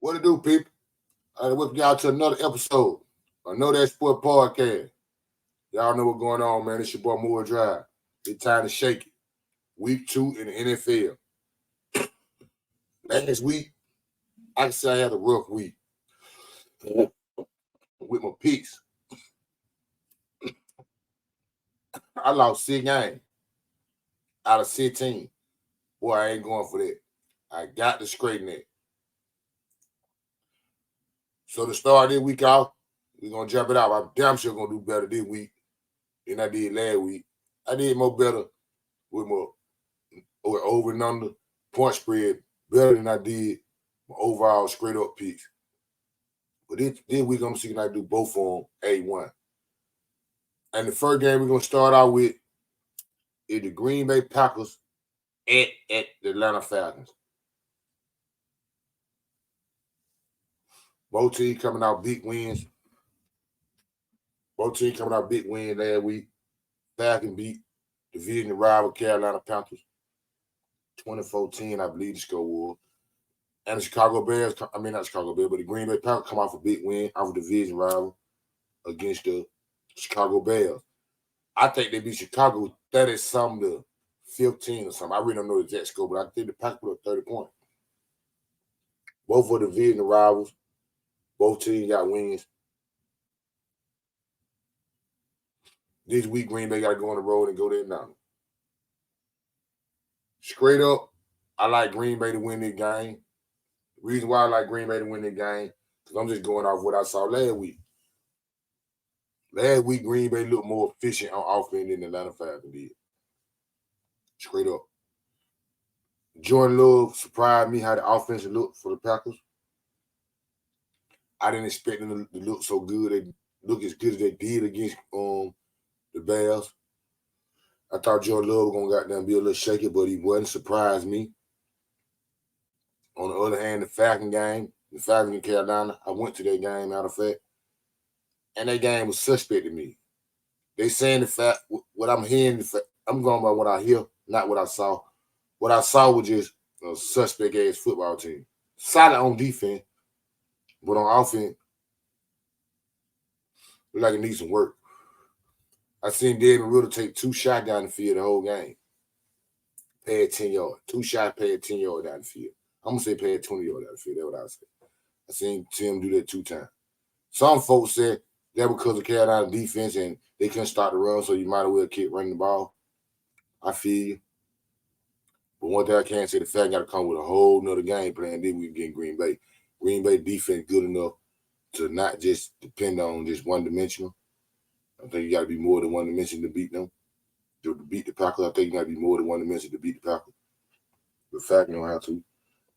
What to do, people? I welcome y'all to another episode of Knowdatsportspodcast. Y'all know what's going on, man. It's your boy Moore Drive. It's time to shake it. Week 2 in the NFL. Last week, I can say I had a rough week with my picks. I lost 6 games out of 16. Boy, I ain't going for that. I got to straighten that. So to start this week off, we're going to jump it out. I'm damn sure going to do better this week than I did last week. I did more better with my over and under point spread better than I did my overall straight up picks. But this week, I'm going to see if I can do both of them A1. And the first game we're going to start out with is the Green Bay Packers at the Atlanta Falcons. Both teams coming out big wins. Both teams coming out big win last week. Falcons beat division rival Carolina Panthers 2014, I believe the score was. And the Chicago Bears, not Chicago Bears, but the Green Bay Packers come off a big win off a division rival against the Chicago Bears. I think they beat Chicago 30-something to 15 or something. I really don't know the exact score, but I think the Packers put up 30 points. Both were division rivals. Both teams got wins. This week, Green Bay got to go on the road and go there now. Straight up, I like Green Bay to win this game. The reason why I like Green Bay to win this game, because I'm just going off what I saw last week. Last week, Green Bay looked more efficient on offense than the Atlanta Falcons did. Straight up. Jordan Love surprised me how the offense looked for the Packers. I didn't expect them to look so good. They look as good as they did against the Bears. I thought Jordan Love was going to goddamn be a little shaky, but he wasn't. Surprised me. On the other hand, the Falcons in Carolina, I went to that game, matter of fact, and that game was suspect to me. They saying the fact, what I'm hearing, I'm going by what I hear, not what I saw. What I saw was just a suspect-ass football team. Solid on defense, but on offense, look like it needs some work. I seen David Riddle take 2 shots down the field the whole game. Pad 10 yards. 2 shots, pad 10 yards down the field. I'm going to say pad 20 yards down the field. That's what I said. I seen Tim do that 2 times. Some folks said that because of Carolina defense and they couldn't start the run, so you might as well keep running the ball. I feel you. But one thing I can say, the fact got to come with a whole nother game plan. Then we get Green Bay. Green Bay defense good enough to not just depend on just one-dimensional. I think you got to be more than one dimension to beat them. To beat the Packers, I think you got to be more than one dimension to beat the Packers. The fact you don't have to.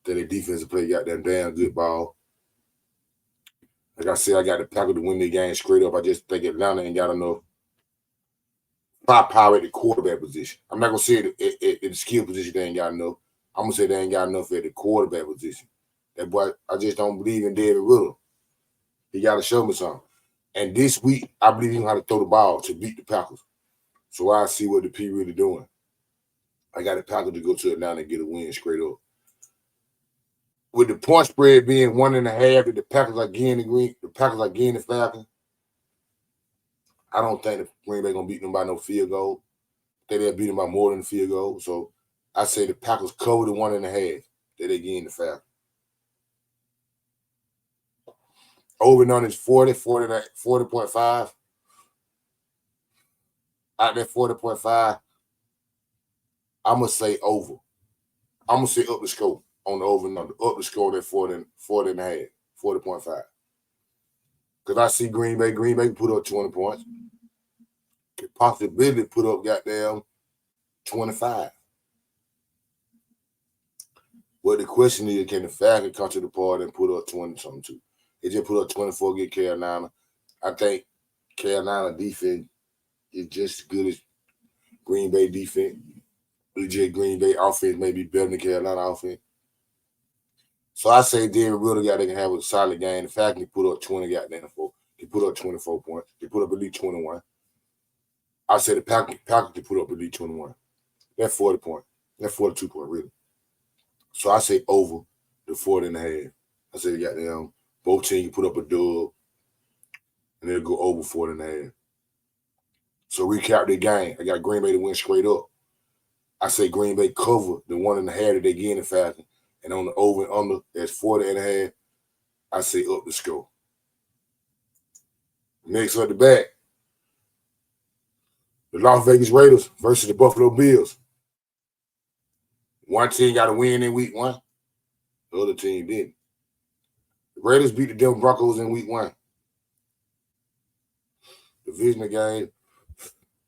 Then their defensive play got that damn good ball. Like I said, I got the Packers to win the game straight up. I just think Atlanta ain't got enough power at the quarterback position. I'm not going to say at the skill position they ain't got enough. I'm going to say they ain't got enough at the quarterback position. That boy, I just don't believe in David Riddle. He got to show me something. And this week, I believe he know how to throw the ball to beat the Packers. So I see what the P really doing. I got the Packers to go to Atlanta and get a win straight up. With the point spread being 1.5, that the Packers are getting the Falcons. I don't think the Green Bay gonna beat them by no field goal. They'll beat them by more than a field goal. So I say the Packers cover the 1.5 that they getting the Falcons. Over and on is 40.5. Out there 40.5, I'm going to say over. I'm going to say up the score on the over and under. Up the score at 40.5, 40.5. Because I see Green Bay put up 20 points. Could possibly put up goddamn 25. But the question is, can the Falcons come to the party and put up 20-something too? They just put up 24 against Carolina. I think Carolina defense is just as good as Green Bay defense. Legit Green Bay offense may be better than Carolina offense. So I say David Riddle they can have a solid game. The Falcons put up 20 goddamn 4. They put up 24 points. They put up at least 21. I say the Packers can put up at least 21. That's 40 points. That's 42 points, really. So I say over the 40.5. I said, goddamn, both teams can put up a dub, and it'll go over 40.5. So recap the game. I got Green Bay to win straight up. I say Green Bay cover the 1.5 that they get in the Falcons, and on the over and under, that's 40.5. I say up the score. Next up the back, the Las Vegas Raiders versus the Buffalo Bills. One team got to win in week 1. The other team didn't. The Raiders beat the Denver Broncos in week 1. Divisional game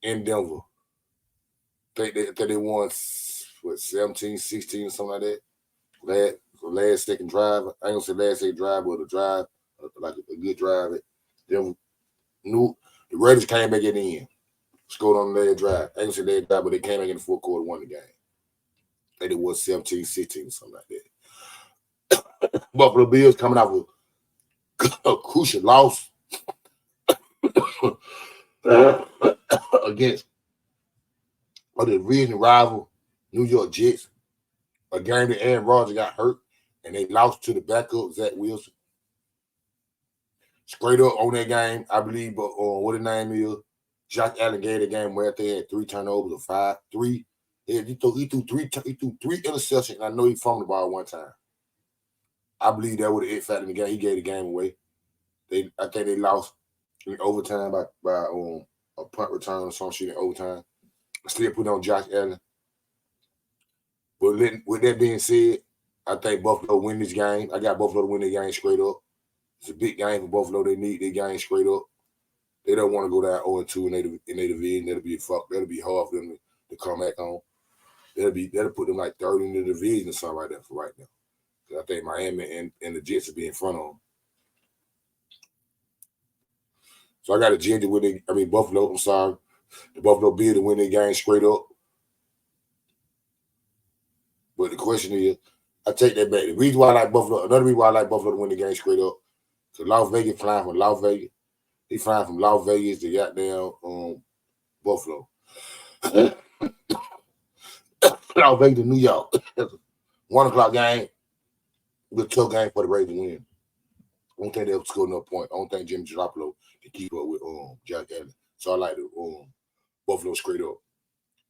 in Denver. I think they won, 17, 16 or something like that. Last second drive. I ain't going to say last second drive, but a drive, like a good drive. Denver knew the Raiders came back at the end. Scored on the last drive. I ain't going to say last drive, but they came back in the fourth quarter, won the game. I think it was 17, 16 or something like that. Buffalo Bills coming out with a crucial loss against a division rival, New York Jets. A game that Aaron Rodgers got hurt, and they lost to the backup, Zach Wilson. Straight up on that game, I believe, but what his name is, Josh Allen gave the game where they had 3 turnovers or 5, 3. He threw three interceptions, and I know he fumbled the ball one time. I believe that would have hit factor in the game. He gave the game away. I think they lost in overtime by a punt return or some shit in overtime. Still put on Josh Allen. But with that being said, I think Buffalo win this game. I got Buffalo to win the game straight up. It's a big game for Buffalo. They need their game straight up. They don't want to go down 0-2 in their division. That'll be hard for them to come back on. That'll put them like third in the division or something like that for right now. I think Miami and the Jets will be in front of them. So I got a Ginger Buffalo. I'm sorry. The Buffalo Bills to win their game straight up. But the question is, I take that back. Another reason why I like Buffalo to win the game straight up, because Las Vegas flying from Las Vegas. He flying from Las Vegas to goddamn Buffalo. Las Vegas to New York. 1 o'clock game. It's a tough game for the Raiders to win. I don't think they'll score enough points. I don't think Jimmy Garoppolo can keep up with Josh Allen. So I like the Buffalo straight up.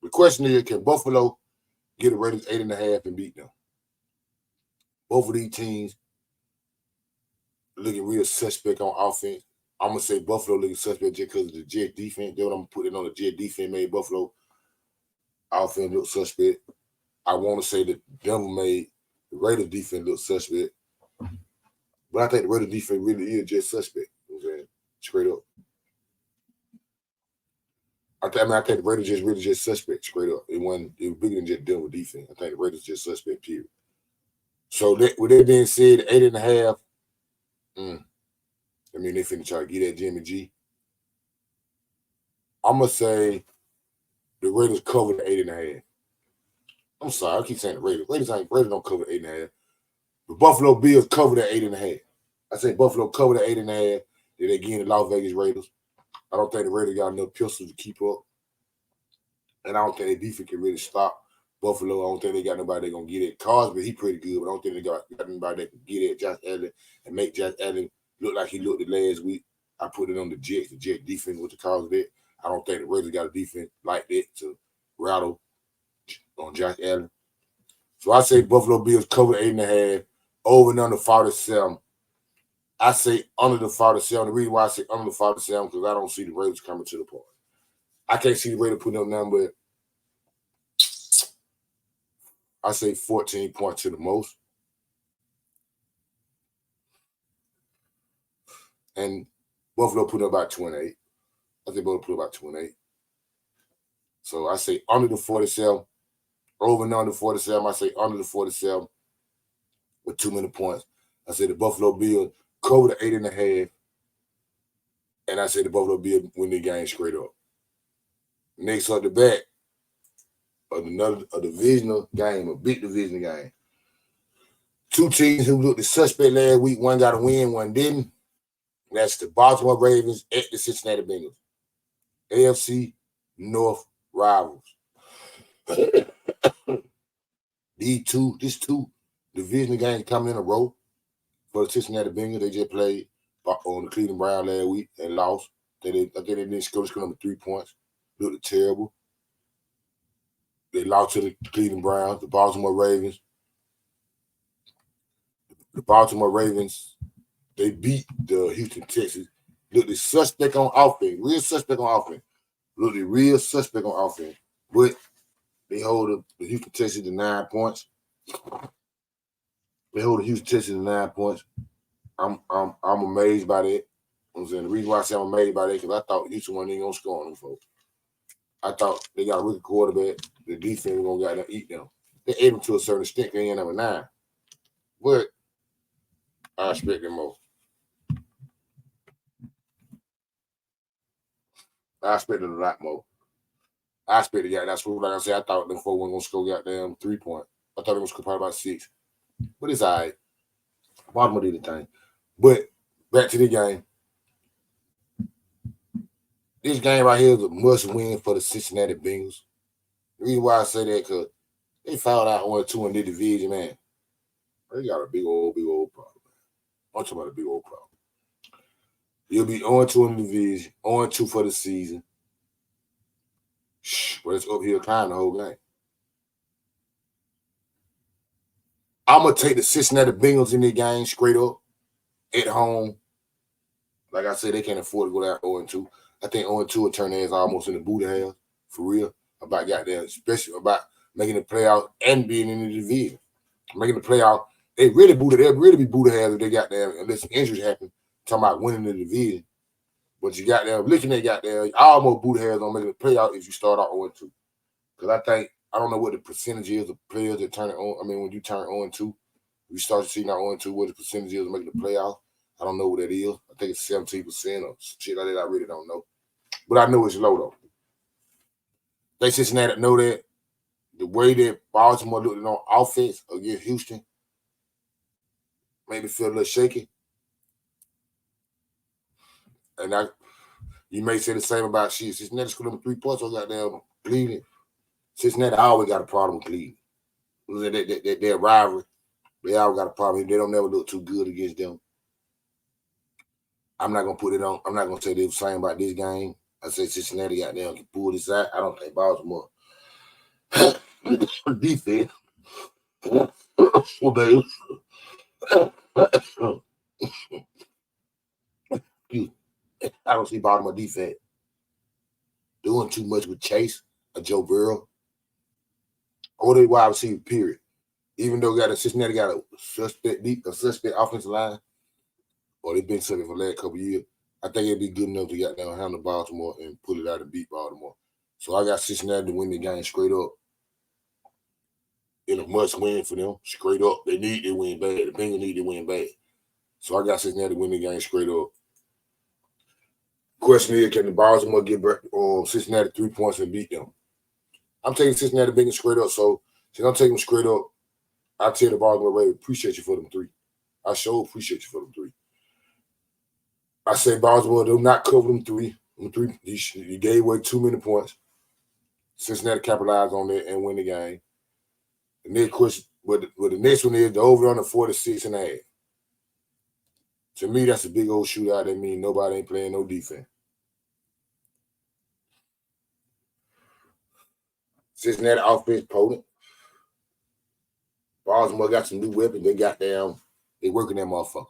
The question is, can Buffalo get the Raiders 8.5 and beat them? Both of these teams looking real suspect on offense. I'm going to say Buffalo looking suspect just because of the Jet defense. That's what I'm going to put it on. The Jet defense made Buffalo offense look suspect. I want to say that Denver made the Raiders defense look suspect. But I think the Raiders defense really is just suspect. You know what I'm saying? Straight up. I think the Raiders just really just suspect straight up. It was bigger than just Denver defense. I think the Raiders just suspect, period. So with that being said, 8.5. They finna try to get at Jimmy G. I'm gonna say the Raiders cover the 8.5. I'm sorry, I keep saying the Raiders. Raiders don't cover the 8.5. The Buffalo Bills cover the 8.5. I say Buffalo cover the 8.5. Then they get the Las Vegas Raiders. I don't think the Raiders got enough pistols to keep up. And I don't think their defense can really stop Buffalo. I don't think they got nobody that going to get at Cosby. He pretty good, but I don't think they got anybody that can get at Josh Allen and make Josh Allen look like he looked the last week. I put it on the Jets. The Jets defense with the cause that. I don't think the Raiders got a defense like that to rattle on Josh Allen. So I say Buffalo Bills cover 8.5, over and under 47. I say under the 47. The reason why I say under the 47 because I don't see the Raiders coming to the party. I can't see the Raiders putting up number. I say 14 points to the most. And Buffalo put up about 28. I think Buffalo put up about 28. So I say under the 47. Over and under 47. I say under the 47 with too many points. I say the Buffalo Bills cover the 8.5. And I say the Buffalo Bills win the game straight up. Next up the back, a divisional game, a big divisional game. Two teams who looked the suspect last week. One got a win, one didn't. That's the Baltimore Ravens at the Cincinnati Bengals. AFC North rivals. These two divisional games coming in a row. For the Cincinnati Bengals, they just played on the Cleveland Browns last week and lost. I think they didn't score number 3 points. Looked terrible. They lost to the Cleveland Browns, the Baltimore Ravens. The Baltimore Ravens, they beat the Houston Texans. Looked suspect on offense, real suspect on offense. Looked real suspect on offense. But they hold the Houston Texans to 9 points. They hold the Houston Texans to 9 points. I'm amazed by that. I'm saying the reason why I say I'm amazed by that because I thought Houston wasn't even gonna score on them folks. I thought they got a rookie quarterback. The defense was gonna get them eat them. They're able to a certain extent. They ain't number 9, but I expect them more. I expected a lot more. I expected, that's what, like I said, I thought them four weren't gonna score goddamn 3 points. I thought they were gonna score probably about 6. But it's all right. Baltimore did the thing. But back to the game. This game right here is a must win for the Cincinnati Bengals. The reason why I say that because they fouled out 1-2 in the division, man. They got a big old problem. I'm talking about a big old problem. You'll be 0-2 in the division, 0-2 for the season. But it's uphill climb the whole game. I'm going to take the Cincinnati Bengals in the game straight up at home. Like I said, they can't afford to go down 0-2. I think 0-2 will turn their ass almost in the booty house, for real, about goddamn, especially about making the playoff and being in the division. Making the playoff, they'd really be booty house if they got there, unless injuries happen, talking about winning the division. But you got there, looking at got there, almost booty house on making the playoff if you start out 0-2. Because I don't know what the percentage is of players that turn it on. I mean, when you turn 0-2, you start to see now 0-2, what the percentage is of making the playoff. I don't know what that is. I think it's 17% or shit like that. I really don't know. But I know it's low, though. They Cincinnati know that. The way that Baltimore looked on offense against Houston made me feel a little shaky. And you may say the same about shit. Cincinnati scored number 3 points on goddamn Cleveland. Cincinnati always got a problem with Cleveland. Their rivalry. They always got a problem. They don't never look too good against them. I'm not gonna put it on. I'm not gonna say the same about this game. I say Cincinnati got them can pull this out. I don't think Baltimore defense. Well, baby. I don't see Baltimore defense doing too much with Chase or Joe Burrow or the wide receiver. Period. Even though Cincinnati got a suspect offensive line, or they've been sucking for the last couple of years. I think it'd be good enough to get down, handle Baltimore and pull it out and beat Baltimore. So I got Cincinnati to win the game straight up. In a must win for them, straight up. They need to win bad. The Bengals need to win bad. So I got Cincinnati to win the game straight up. Question is, can the Baltimore get Cincinnati 3 points and beat them? I'm taking Cincinnati Bengals straight up. So since I'm taking them straight up, I tell the Baltimore Ravens, appreciate you for them 3. I sure appreciate you for them 3. I say Baltimore, do not cover them 3. You gave away too many points. Cincinnati capitalized on that and win the game. The next question, but the next one is the over under 46.5. To me, that's a big old shootout. That means nobody ain't playing no defense. Cincinnati offense potent. Baltimore got some new weapons. They working that motherfucker.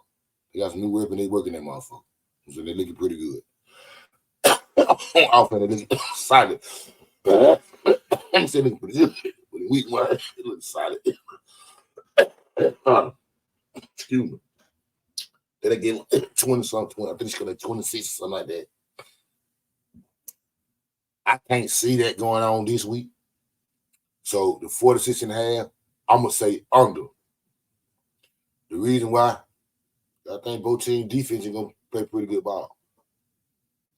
They got some new weapons. They working that motherfucker. So they looking pretty good. Offense, they looking solid. I'm saying looking pretty good. With a weak one, it looks solid. Excuse me. They get 20-something. I think it's gonna be 26 or something like that. I can't see that going on this week. So the 46.5, I'm gonna say under. The reason why, I think both team defense are gonna play pretty good ball.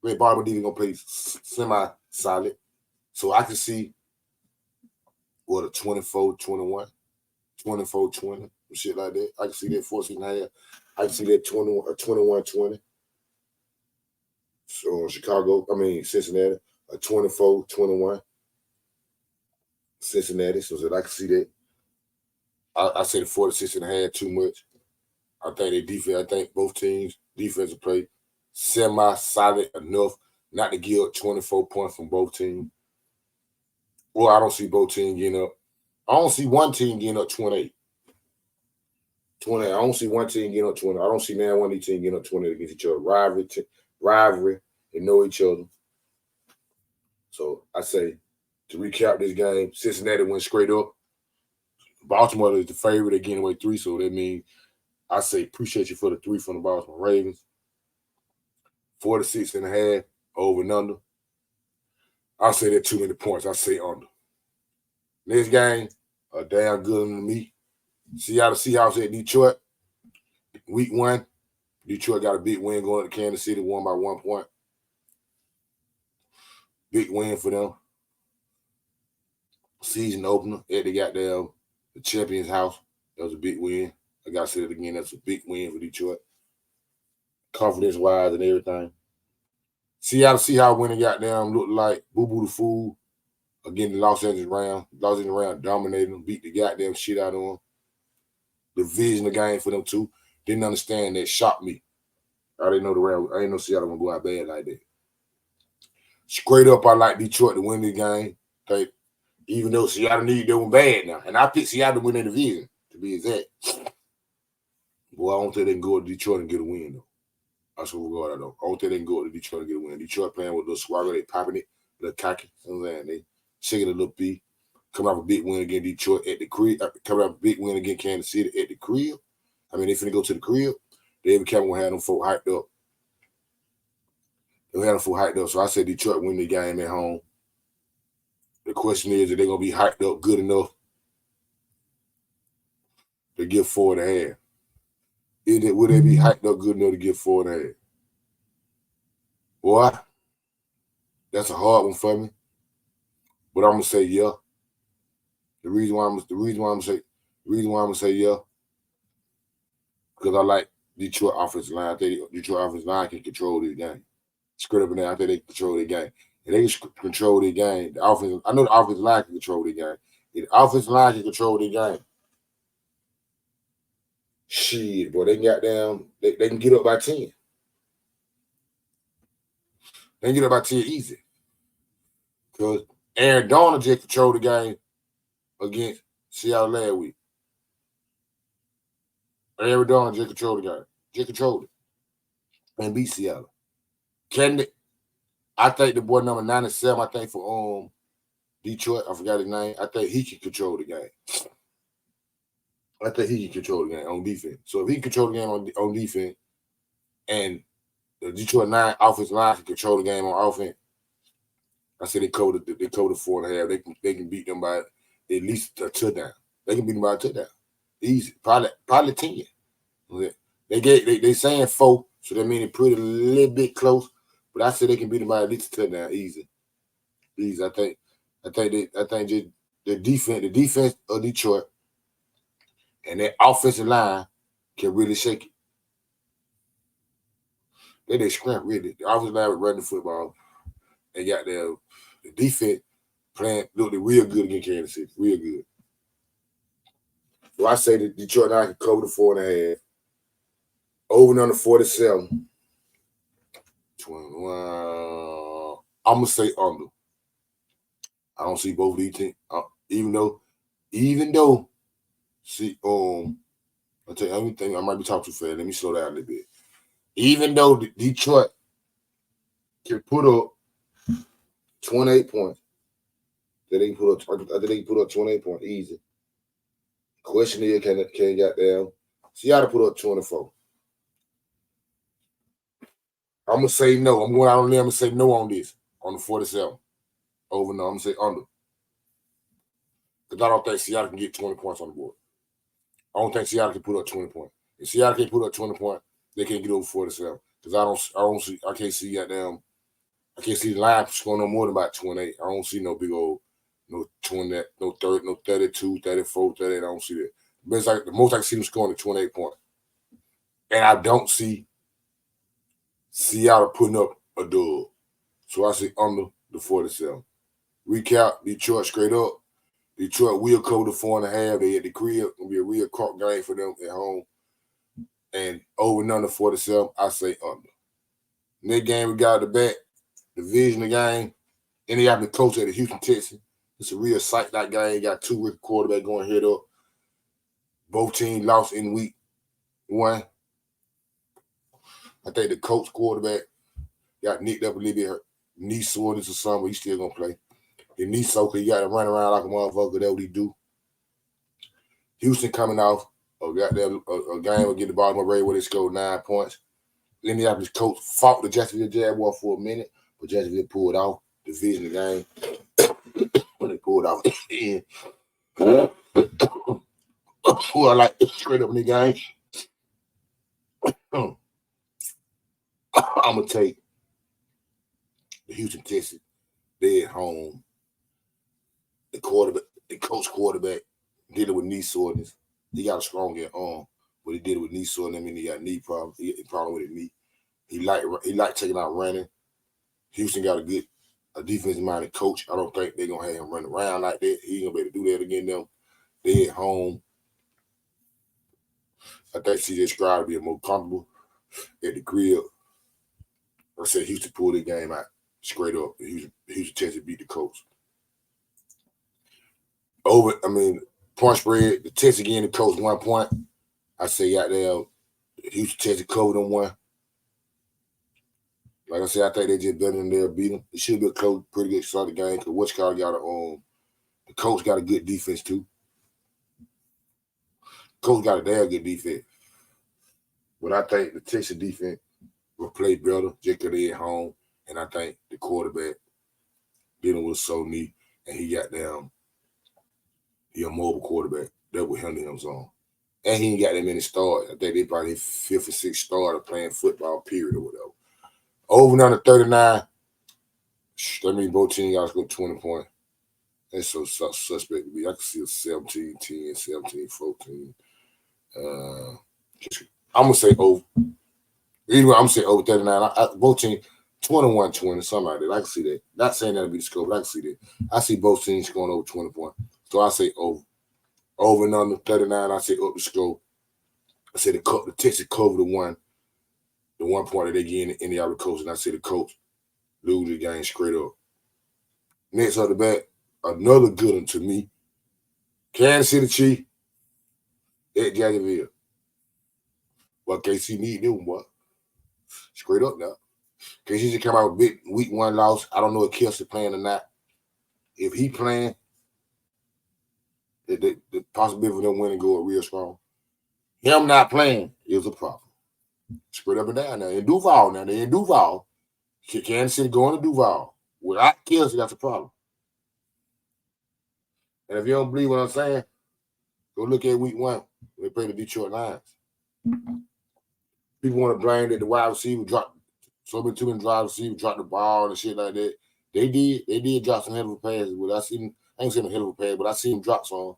Red Baltimore defense gonna play semi-solid. So I can see what a 24-21, 24-20, shit like that. I can see that 46.5. I can see that 21-20. So Cincinnati, a 24-21. Cincinnati, so that I can see that. I say the 46.5 too much. I think they defense. I think both teams defensive play semi-solid enough not to give up 24 points from both teams. Well, I don't see both teams getting up. I don't see one team getting up 28. 20. I don't see one team getting up 20. I don't see now one of these teams getting up 20 against each other. Rivalry, they know each other. So I say, to recap this game, Cincinnati went straight up. Baltimore is the favorite. They're getting away 3, so that means I say appreciate you for the 3 from the Baltimore Ravens. 46.5 over and under. I say that too many points. I say under. Next game, a damn good one to me. Seattle Seahawks at Detroit. Week 1. Detroit got a big win going to Kansas City, won by 1 point. Big win for them. Season opener at the Champions House. That was a big win. I got to say it again. That's a big win for Detroit. Confidence-wise and everything. Seattle Seahawks winning looked like Boo-Boo the Fool against the Los Angeles Rams. Los Angeles Rams dominated them, beat the goddamn shit out of them. Division of game for them too. Didn't understand that. Shocked me. I didn't know the Rams. I didn't know Seattle gonna go out bad like that. Straight up, I like Detroit to win the game. Even though Seattle needed them bad now, and I picked Seattle to win the division to be exact. Boy, I don't think they can go to Detroit and get a win though. That's what we're going to do. I don't think they can go to Detroit and get a win. Detroit playing with a little swagger, they popping it, a little cocky. You know what I'm saying? They shaking a little B. Coming off a big win against Detroit at the crib. Coming off a big win against Kansas City at the crib. I mean, they finna go to the crib. They even Kevin will have them folk hyped up. They'll have them folk hyped up. So I said Detroit win the game at home. The question is, are they going to be hyped up good enough to give 4.5? Would they be hyped up good enough to give 4.5? Boy, that's a hard one for me. But I'm gonna say yeah. The reason why I'm gonna say yeah, because I like Detroit offensive line. I think Detroit offensive line can control this game. Straight up and down, I think they can control the game. If they can control the game, I know the offensive line can control the game. If the offensive line can control the game, shit, boy, they can get up by 10. They can get up by 10 easy. Because Aaron Donald just controlled the game against Seattle last week. Aaron Donald just controlled the game. Just controlled it. And beat Seattle. I think the boy number 97, I think for Detroit, I forgot his name. I think he can control the game. I think he can control the game on defense. So if he can control the game on defense and the Detroit 9 offensive line can control the game on offense, I say they coded 4.5. They can beat them by at least a touchdown. They can beat them by a touchdown. Easy. Probably 10. They saying 4, so that means they put it a little bit close. But I say they can beat them by at least a touchdown. Easy. I think just the defense of Detroit and that offensive line can really shake it. They scrimp really. The offensive line was running the football. They got the defense playing looked real good against Kansas City. Real good. So I say that Detroit now can cover the 4.5. Over and under 47. I'm gonna say under. I don't see both of these teams. Even though, see, I'll tell you everything. I might be talking too fast. Let me slow down a little bit. Even though Detroit can put up 28 points, I think they can put up 28 points easy. Question is, can goddamn Seattle put up 24? I'm gonna say no. I'm going out on there. I'm gonna say no on this on the 47. Over no. I'm gonna say under. Because I don't think Seattle can get 20 points on the board. I don't think Seattle can put up 20 points. If Seattle can put up 20 points, they can't get over 47. Because I can't see the line scoring no more than about 28. I don't see no big old, no 20, no 30, no 32, 34, 38. I don't see that. The most I can see them scoring is 28 points. And I don't see Seattle putting up a dub. So I say under the 47. Recap, Detroit straight up. Detroit will cover the 4.5. They at the crib. It'll be a real court game for them at home. And over and under 47, I say under. In that game we got the back, division game. Indianapolis coach at the Houston Texans. It's a real sight, that game. Got two rookie quarterbacks going head up. Both teams lost in week 1. I think the coach quarterback got nicked up a little bit, knee soreness or something, but he's still going to play. His knee soaker, he got to run around like a motherfucker. That's what he do. Houston coming off a game against the Baltimore Ravens where they scored 9 points. Indianapolis coach fought the Jacksonville Jaguars for a minute, but Jacksonville pulled off. Division game. When they pulled off in. Who I like straight up in the game. I'm going to take the Houston Texans. They're at home. The coach quarterback dealing with knee soreness. He got a strong arm, but he did it with knee soreness. I mean, he got knee problem. He had a problem with his knee. He like taking out running. Houston got a defensive-minded coach. I don't think they're going to have him run around like that. He ain't going to be able to do that again, them. They're at home. I think C.J. Stroud will be more comfortable at the crib. I said Houston pulled the game out straight up. Houston Texas beat the Colts. Point spread, the Texas again, the Colts 1 point. I say out there, Houston Texas covered them 1. Like I said, I think they just better than they'll beat them. It should be a close, pretty good start of the game because the Colts got a good defense too. Colts got a damn good defense. But I think the Texas defense will play better just because they're at home. And I think the quarterback dealing with a sore knee and he got down. He a mobile quarterback. That will handle him on. And he ain't got that many starts. I think they probably 5th or 6th starter playing football, period, or whatever. Over and under 39. That means both teams got to score 20 points. That's so suspect to me. I can see a 17-10, 17-14. I'm going to say over. Either way, I'm going to say over 39. Both teams, 21-20, something like that. I can see that. Not saying that'll be the score, but I can see that. I see both teams scoring over 20 points. So I say over. Over and under 39, I say up the score. I say the Texas cover the 1 point that they get in the other coach, and I say the coach lose the game straight up. Next on the back, another good one to me. Kansas City Chiefs at Jacksonville. Well, KC need them, boy. Straight up now. KC just came out with big week 1 loss. I don't know if Kelsey playing or not. If he playing, the possibility of them winning go real strong. Him not playing is a problem. Straight up and down now. In Duval now. They're in Duval. Kansas City going to Duval. Without Kelsey, that's a problem. And if you don't believe what I'm saying, go look at week 1. They play the Detroit Lions. People want to blame that the wide receiver dropped so many too many wide receivers dropped the ball and shit like that. They did drop some hell of a passes, but I ain't seen a hell of a pass, but I seen them drop some.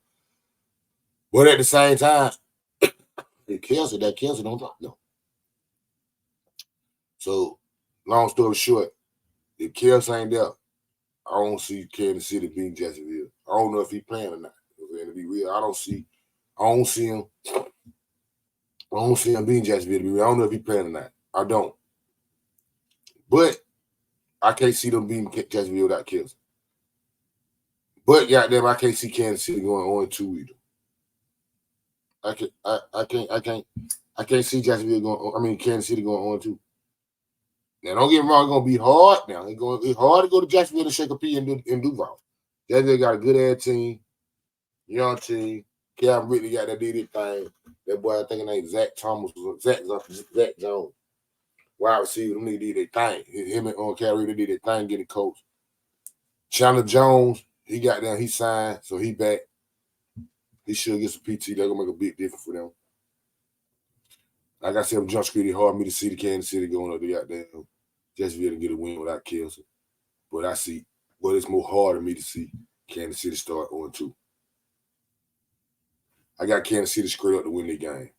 But at the same time, that Kelsey don't drop them. So, long story short, if Kelsey ain't there, I don't see Kansas City beating Jacksonville. I don't know if he's playing or not. To be real, I don't see him beating Jacksonville. To be real, I don't know if he's playing or not. I don't. But I can't see them beating Jacksonville without Kelsey. But goddamn, I can't see Kansas City going 0-2 either. I can't see Jacksonville Kansas City going 0-2. Now, don't get me wrong, it's gonna be hard. Now, it's hard to go to Jacksonville and shake a pea in Duval. Jacksonville got a good ass team, young team. Calvin Ridley got that did his thing. That boy, I think his name Zach Thomas, Zach Jones. Wide receiver, them niggas did their thing. Him and Calvin Ridley did their thing, getting coached. Chandler Jones, he got down, he signed, so he back. He should get some PT. They're gonna make a big difference for them. Like I said, Jump Street, it's hard for me to see the Kansas City going up the goddamn Jacksonville to get a win without Kelsey. But it's more hard for me to see Kansas City start 0-2. I got Kansas City straight up to win the game.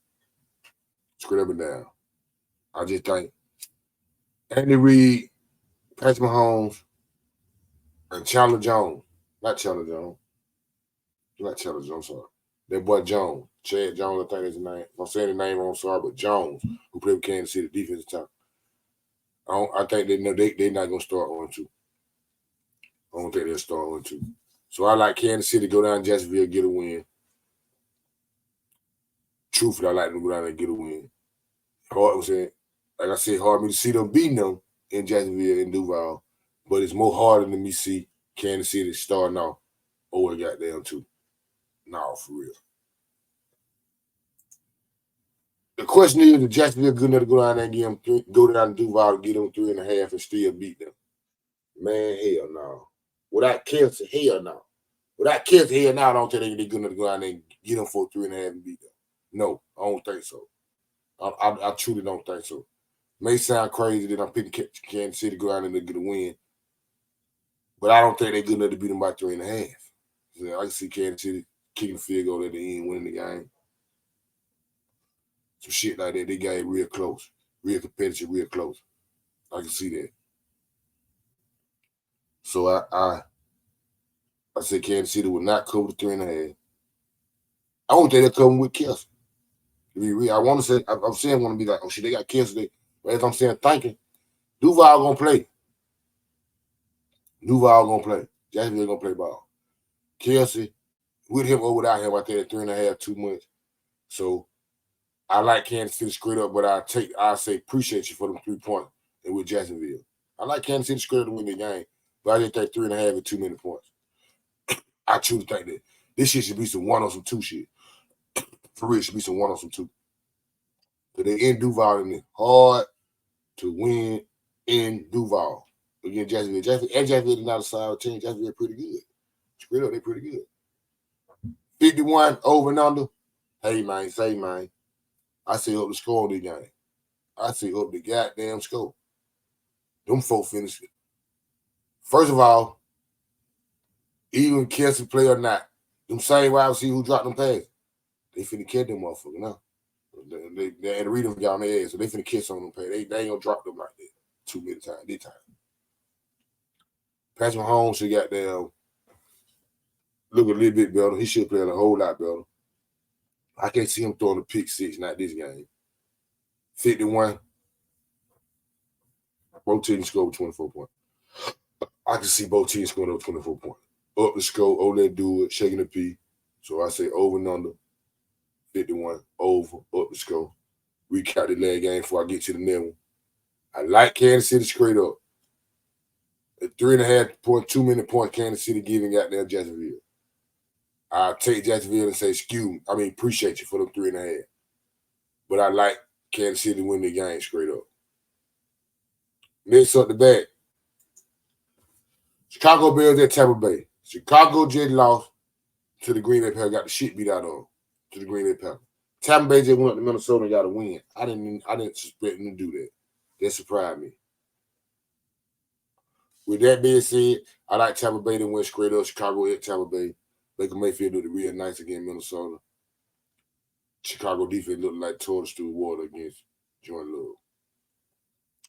Straight up and down. I just think Andy Reid, Patrick Mahomes, and Chandler Jones. Not Chandler Jones, sorry. That boy Jones, Chad Jones, I think that's his name. If I'm saying his name wrong, I'm sorry, but Jones, who played with Kansas City defensive tackle. I think they know they're not gonna start 1-2. I don't think they'll start 1-2. So I like Kansas City to go down to Jacksonville, get a win. Truthfully, I like them to go down there and get a win. Hard, like I said, hard me to see them beating them in Jacksonville and Duval, but it's more harder than me see Kansas City starting off. Oh, it got down too. No, for real. The question is, if Jacksonville good enough to go down there and go down to Duval and get them 3.5 and still beat them? Man, hell no. Without Kelsey, hell no. Without Kelsey, hell no, I don't think they're good enough to go down there and get them for 3.5 and beat them. No, I don't think so. I truly don't think so. May sound crazy that I'm picking Kansas City to go down there and get a win, but I don't think they're good enough to beat them by 3.5. So I can see Kansas City kicking the field goal at the end, winning the game. Some shit like that. They got it real close, real competitive, real close. I can see that. So I said Kansas City will not cover the 3.5. I don't think they're coming with Kelsey. I want to say, I'm saying, want to be like, oh shit, they got Kelsey. But as I'm saying, thinking, Duval gonna play. Duval gonna play. Jacksonville gonna play ball. Kelsey, with him or without him, I think at 3.5 too much. So I like Kansas City straight up, but I say appreciate you for them 3 points and with Jacksonville. I like Kansas City straight up to win the game, but I just think 3.5 is too many points. I truly think that this shit should be some 1 or some 2 shit. For real, it should be some 1 or some 2. But they in Duval and it's hard to win in Duval against Jacksonville. Jacksonville is not a solid team. Jacksonville pretty good. Straight up, they pretty good. 51 over and under. Hey, man, say, man. I say up the score on this game. I say up the goddamn score. Them folk finish it. First of all, even Kelsey play or not, them same wide receivers who dropped them passes, they finna catch them motherfucker now. They had to read them down their ass, so they finna catch on them passes. They ain't gonna drop them like that too many times. This time. Patrick Mahomes should goddamn look a little bit better. He should play a whole lot better. I can't see him throwing a pick 6, not this game. 51. Both teams scored 24 points. I can see both teams scoring over 24 points. Up the score, Ole do it, shaking the P. So I say over and under. 51, over, up the score. Recap the last game before I get to the next one. I like Kansas City straight up. At 3.5 points, 2 minute points, Kansas City giving goddamn Jacksonville. I'll take Jacksonville and say, appreciate you for them 3.5. But I like Kansas City to win the game straight up. Next up the back. Chicago Bears at Tampa Bay. Chicago just lost to the Green Bay Packers, got the shit beat out of them to the Green Bay Packers. Tampa Bay just went up to Minnesota and got a win. I didn't expect them to do that. That surprised me. With that being said, I like Tampa Bay to win straight up. Chicago at Tampa Bay. Baker Mayfield did it real nice against Minnesota. Chicago defense looked like toilet stool water against Jordan Love.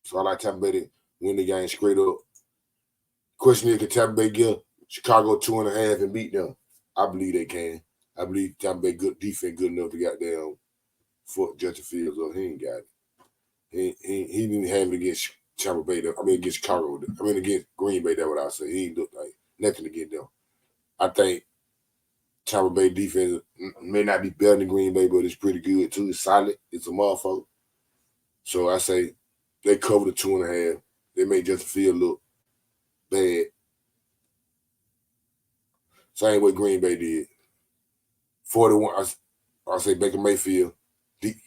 So I like Tampa Bay to win the game straight up. Question is, can Tampa Bay get Chicago 2.5 and beat them? I believe they can. I believe Tampa Bay good defense good enough to goddamn fuck Justin Fields up. He ain't got it. He didn't have it against Tampa Bay. Against Chicago. Against Green Bay. That's what I say. He ain't look like nothing to get them. I think Tampa Bay defense may not be better than Green Bay, but it's pretty good too. It's solid. It's a motherfucker. So I say they cover the 2.5. They make Justin Fields look bad. Same way Green Bay did. 41. I say Baker Mayfield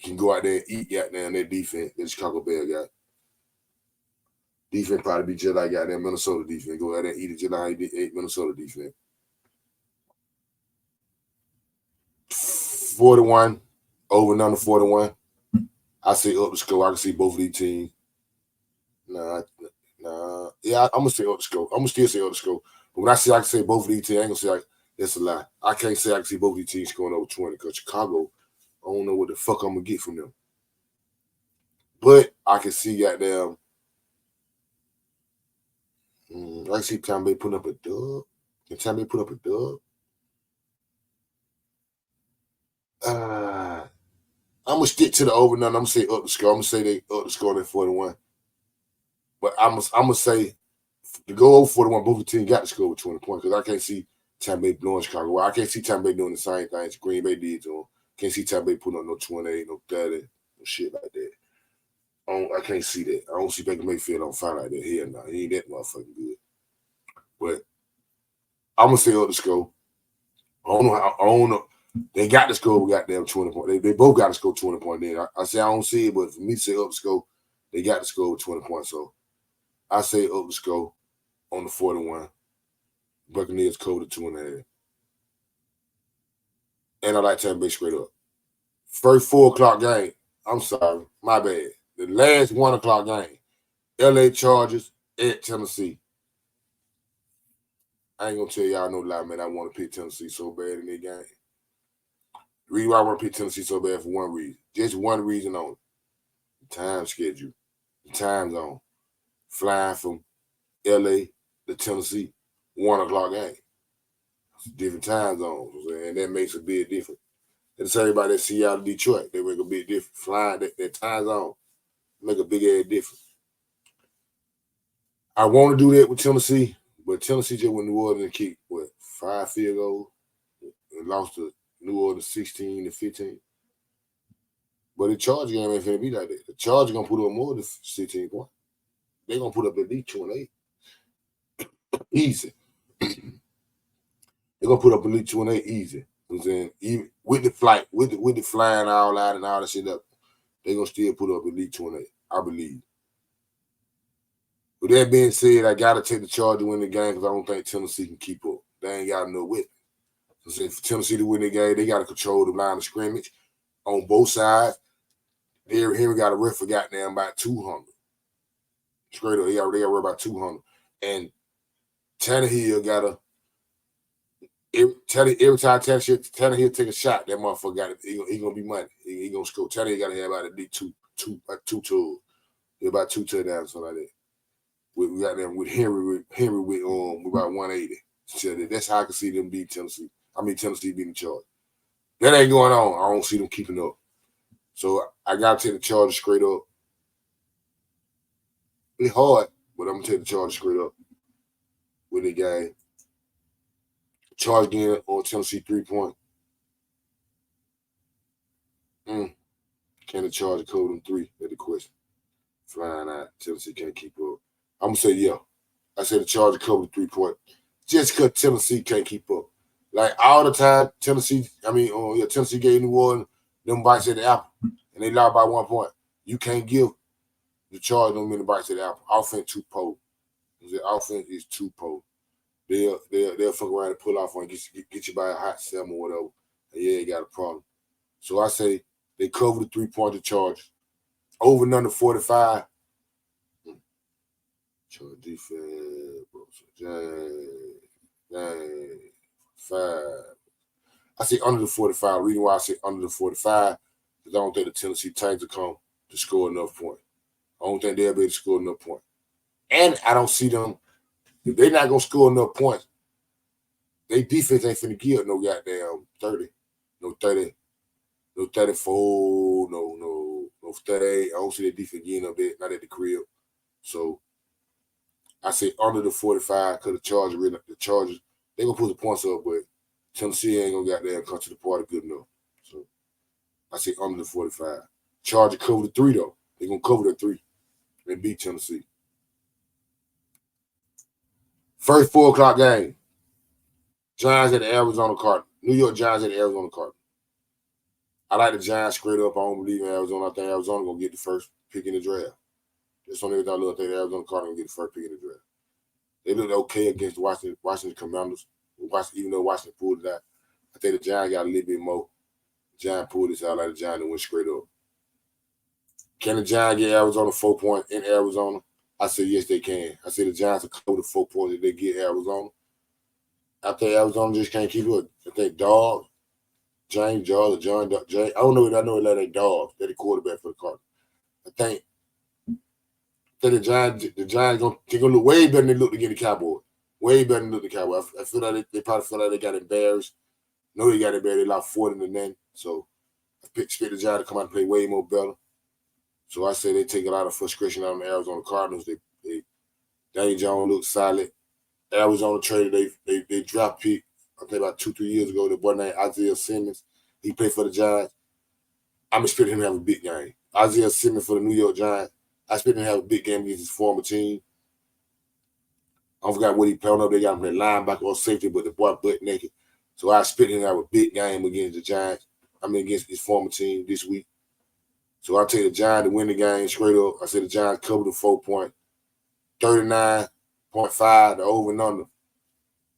can go out there and eat goddamn that defense that Chicago Bears got. Defense probably be just like goddamn Minnesota defense. Go out there and eat it just like he ate Minnesota defense. 41, over and under 41. I say up the score. I can see both of these teams. Nah. Yeah, I'm gonna say up the score. I'm gonna still say up the score. But when I say I can say both of these teams, I ain't gonna say that's a lie. I can't say I can see both of these teams scoring over 20 because Chicago, I don't know what the fuck I'm gonna get from them. But I can see goddamn. I can see Tampa Bay putting up a dub. Can Tampa Bay put up a dub? I'm gonna stick to the over and under. I'm gonna say up the score. I'm gonna say they up the score at 41. But I'm gonna say to go over 41, both the teams got to score with 20 points because I can't see Tampa Bay blowing Chicago. Well, I can't see Tampa Bay doing the same things Green Bay did to them. Can't see Tampa Bay putting on no 28, no 30, no shit like that. I can't see that. I don't see Baker Mayfield on fire like that. Hell no, he ain't that motherfucking good. But I'm gonna say up the score. I don't know. They got to score goddamn 20 points. They both got to score 20 points. Then I say I don't see it, but for me to say up the score, they got to score with 20 points. So I say up the score on the 41. Buccaneers cover the 2.5. And I like Tampa Bay straight up. First 4 o'clock game. I'm sorry, my bad. The last 1 o'clock game. LA Chargers at Tennessee. I ain't gonna tell y'all no lie, man. I want to pick Tennessee so bad in that game. The reason why I want to pick Tennessee so bad for one reason. Just one reason only. The time schedule. The time zone. Flying from LA to Tennessee. 1 o'clock game. Different time zones. And that makes a big difference. And so everybody that see out of Detroit, they make a big difference. Flying that time zone. Make a big ass difference. I want to do that with Tennessee, but Tennessee just went to New Orleans and kicked, 5 field goals? And lost to New Orleans 16-15. But the Charger game ain't finna be like that. The Charger gonna put up more than 16 points. They gonna put up at least 28. Easy. They're gonna put up at least 28 easy. You know what I'm saying? Even with the flight, with the flying all out and all that shit up, they gonna still put up at least 28. I believe. With that being said, I gotta take the Charger to win the game because I don't think Tennessee can keep up. They ain't got no whip. So for Tennessee to win the game, they gotta control the line of scrimmage on both sides. Here we got a ref for goddamn about 200. Straight up, they got worry about 200. And Tannehill every time Tannehill take a shot, that motherfucker got it. He gonna be money. He gonna score. Tannehill gotta have about at least two tools. About 2 touchdowns, something like that. We got them with Henry with about 180. So that's how I can see them beat Tennessee. Tennessee beating the Chargers. That ain't going on. I don't see them keeping up. So I gotta take the Chargers straight up. It's hard, but I'm gonna take the Chargers straight up with the game. Charge again on Tennessee 3-point. Can the Chargers cover them 3? That's the question. Flying out. Tennessee can't keep up. I'm gonna say yeah. I said the Chargers cover the 3-point. Just because Tennessee can't keep up. Like all the time, Tennessee gave New Orleans them bites at the apple. And they lost by 1 point. You can't give the Chargers them many bites at the apple. Offense too poor. The offense is too poor. They'll fuck around and pull off on get you by a hot 7 or whatever. And yeah, you got a problem. So I say they cover the 3-point Chargers. Over and under 45. Charge defense, Jang, 5. I say under the 45. The reason why I say under the 45 is I don't think the Tennessee Titans will come to score enough points. I don't think they'll be able to score enough points. And I don't see them, if they're not going to score enough points, their defense ain't finna give no goddamn 30, no 30, no 34, no 38. I don't see their defense getting up there, not at the crib. So I say under the 45 because the Chargers, they're going to put the points up, but Tennessee ain't going to goddamn come to the party good enough. So I say under the 45. Chargers cover the 3, though. They're going to cover the 3 and beat Tennessee. First 4 o'clock game. Giants at the Arizona Cardinals. New York Giants at the Arizona Cardinals. I like the Giants straight up. I don't believe in Arizona. I think Arizona going to get the first pick in the draft. That's only reason I think the Arizona Cardinals get the first pick in the draft. They looked okay against the Washington Commanders, even though Washington pulled it out. I think the Giants got a little bit more. The Giants pulled this out like the Giants went straight up. Can the Giants get Arizona 4 points in Arizona? I say yes, they can. I say the Giants will cover the 4 points that they get Arizona. I think Arizona just can't keep up. I think Dog, James Jarl, or John James. I don't know. I know they Dog. They're the quarterback for the Cardinals. I think the Giants they're gonna look way better than they look to get the Cowboys. Way better than look the Cowboys. I feel like they probably feel like they got embarrassed. No, they got embarrassed. They lost 40-0. So I expect the Giants to come out and play way more better. So I say they take a lot of frustration out on the Arizona Cardinals. Daniel Jones looks solid. Arizona traded they draft pick, I think about 2-3 years ago, the boy named Isaiah Simmons. He played for the Giants. I'm expecting him to have a big game. Isaiah Simmons for the New York Giants. I expect him to have a big game against his former team. I forgot what he played on. They got him at linebacker or safety, but the boy butt naked. So I expect him to have a big game against the Giants. Against his former team this week. So I take the Giants to win the game straight up. I said the Giants cover the 4 point, 39.5, the over and under.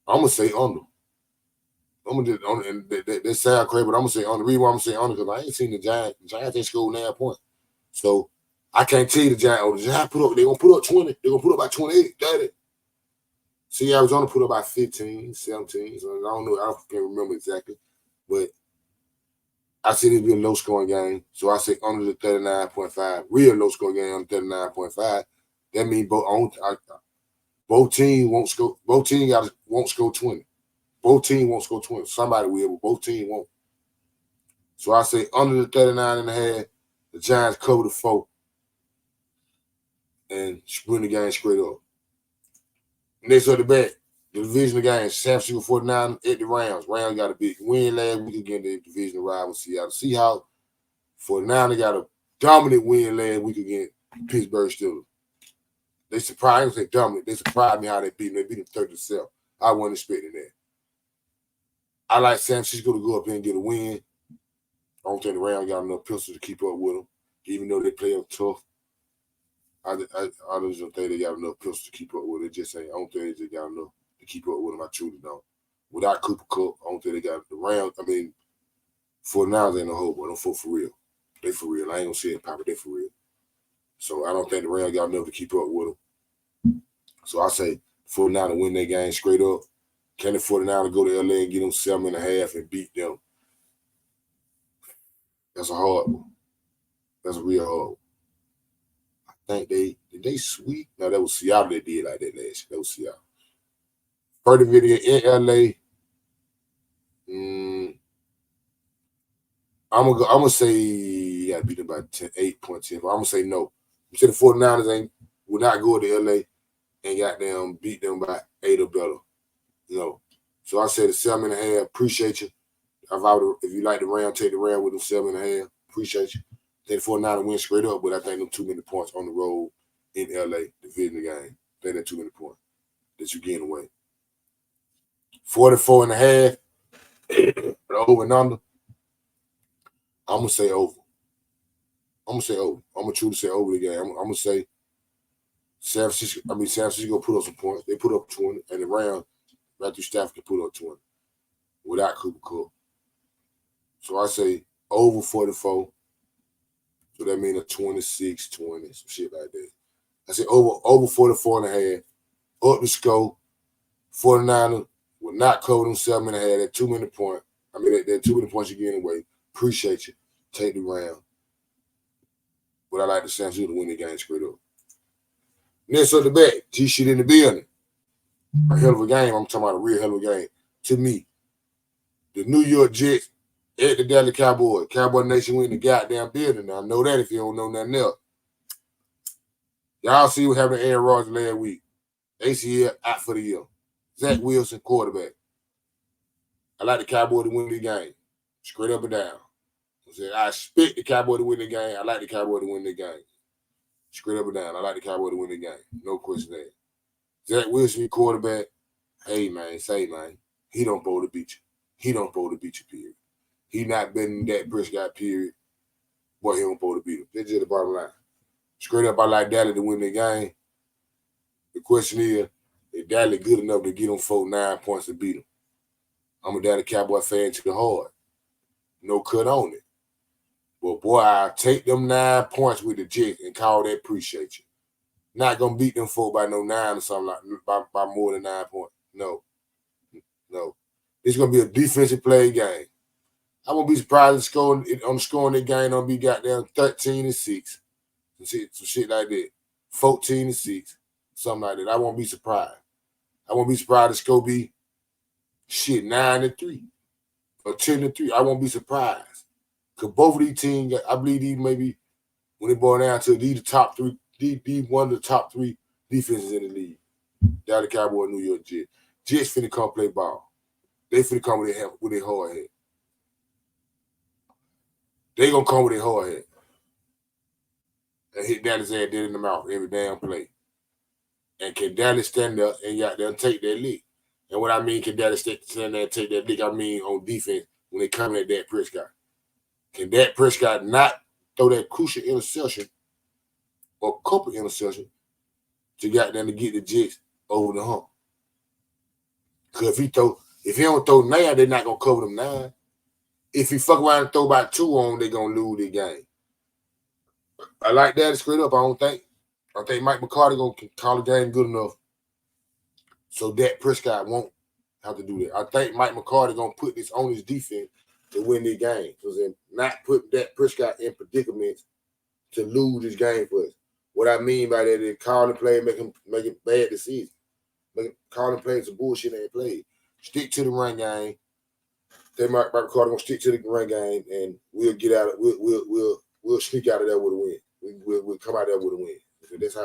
I'm gonna say under. I'm gonna just on, and that sound crazy, but I'm gonna say under. The reason why I'm gonna say under because I ain't seen the Giants. The Giants ain't scored 9 points, so I can't tell you the Giants. Oh, the Giants put up. They gonna put up 20. They gonna put up by 28, 30. See, Arizona put up by 15, 17. So I don't know. I can't remember exactly, but I said it'd be a low scoring game. So I say under the 39.5. Real low scoring game under 39.5. That means both teams won't score. Both teams won't score 20. Both teams won't score 20. Somebody will, but both teams won't. So I say under the 39.5, the Giants cover the 4 and win the game straight up. Next up the bet, the divisional game, San Francisco 49 at the Rams. Rams got a big win last week against the divisional rival Seattle Seahawks. 49 got a dominant win last week against Pittsburgh Steelers. They surprised me. They dominant. They surprised me how they beat them. They beat them 30-7. I wasn't expecting that. I like San Francisco to go up there and get a win. I don't think the Rams got enough pistols to keep up with them, even though they play them tough. I just don't think they got enough pistols to keep up with it. Just saying, I don't think they just got enough to keep up with them. I truly don't. Without Cooper Kupp, I don't think they got the Rams. 49ers ain't no hope, but I'm for real. They for real. I ain't gonna say it, Papa. They for real. So I don't think the Rams got enough to keep up with them. So I say 49ers win their game straight up. Can the 49ers go to LA and get them 7.5 and beat them? That's a hard one. That's a real hard one. I think did they sweep? No, that was Seattle that did like that last year. That was Seattle. Further video in LA. I'm gonna say you gotta beat them by 8.10. I'm gonna say no. I'm saying the 49ers will not go to LA and goddamn beat them by 8 or better. No. So I said the 7.5. Appreciate you. If you like the Rams, take the Rams with them 7.5. Appreciate you. Think the 49ers win straight up, but I think them too many points on the road in LA, division game. I think they're too many points that you're getting away. 44.5. The over and under. I'm gonna say over. I'm gonna truly say over the game. I'm gonna say San Francisco put up some points. They put up 20, and the Rams, Matthew Stafford can put up 20 without Cooper Kupp. So I say over 44. So that means a 26-20, some shit like that. I say over 44.5. Up the score. 49ers will not cover them 7.5. That's too many points. That's too many points you're getting away. Appreciate you. Take the Rams. But I like the San Francisco to win the game straight up. Next up the bet, G-shit in the building. A hell of a game. I'm talking about a real hell of a game. To me, the New York Jets at the Dallas Cowboys. Cowboy Nation win the goddamn building. Now, I know that if you don't know nothing else. Y'all see what happened to Aaron Rodgers last week. ACL out for the year. Zach Wilson, quarterback. I like the Cowboys to win the game. Straight up and down. I expect the Cowboys to win the game. I like the Cowboys to win the game. Straight up and down. I like the Cowboys to win the game. No question there. Zach Wilson, quarterback. Hey, man, he don't bowl to beat you. He don't bowl to beat you, period. He not betting that Prescott, period. Boy, he don't bowl to beat him. That's just the bottom line. Straight up, I like Dallas to win the game. The question is Dallas good enough to get them 9 points to beat them? I'm a Dallas Cowboy fan to the heart. No cut on it. But boy, I take them 9 points with the Jets and call that appreciate you. Not gonna beat them folk by no 9 or something like by more than 9 points. No. It's gonna be a defensive play game. I won't be surprised if scoring that game don't be goddamn 13-6. Some shit like that. 14-6. Something like that. I won't be surprised. I won't be surprised if score be 9-3 or 10-3. I won't be surprised. Because both of these teams, I believe these maybe when they boil down to these the top three, these one of the top three defenses in the league. Dallas Cowboys, New York Jets. Jets finna come play ball. They finna come with their hard head. They gonna come with their hard head and hit Dallas ass dead in the mouth every damn play. And can Dallas stand up and got them take their lick? And what I mean, can Dallas stand there and take that lick? I mean on defense when they come at Dak Prescott. Can Dak Prescott not throw that crucial interception or couple interception to get them to get the Jets over the hump? Because if he don't throw 9, they're not gonna cover them 9. If he fuck around and throw about 2 on, they're gonna lose the game. I like that straight up. I think Mike McCarthy gonna call the game good enough so Dak Prescott won't have to do that. I think Mike McCarthy gonna put this on his defense to win the game. Because they're not putting Dak Prescott in predicaments to lose this game for us. What I mean by that is calling play, making bad decisions. Calling plays some bullshit ain't played. Stick to the run game. They Mike McCarthy gonna stick to the run game, and we'll get out of we'll sneak out of there with a win. We'll come out there with a win. So that's how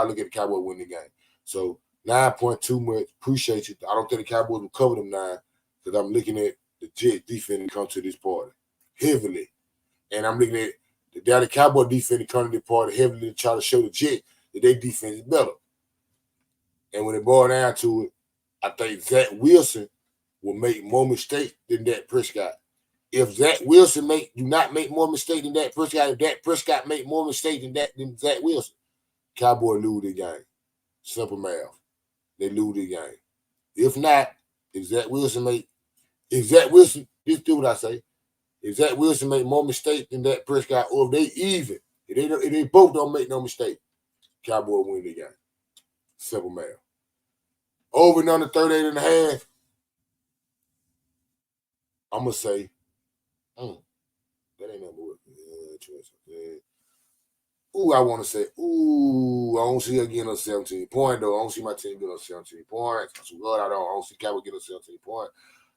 I look at the Cowboys winning the game. So 9.2 much. Appreciate you. I don't think the Cowboys will cover them 9 because I'm looking at the Jets defense come to this party heavily, and I'm looking at the Dallas Cowboys defense come to this party heavily to try to show the Jets that their defense is better. And when it boils down to it, I think Zach Wilson will make more mistakes than Dak Prescott. If Zach Wilson do not make more mistakes than Dak Prescott, if Dak Prescott make more mistakes than Zach Wilson, Cowboys lose the game. Simple math. They lose the game. If not, if Zach Wilson, this do what I say. If Zach Wilson make more mistakes than Dak Prescott, or if they even, if they both don't make no mistake, Cowboys win the game. Simple math. Over and under 38.5. I'm gonna say, that ain't no more. I want to say, I don't see her getting on 17 points, though. I don't see my team getting on 17 points. I swear I don't see Cowboys getting on 17 points.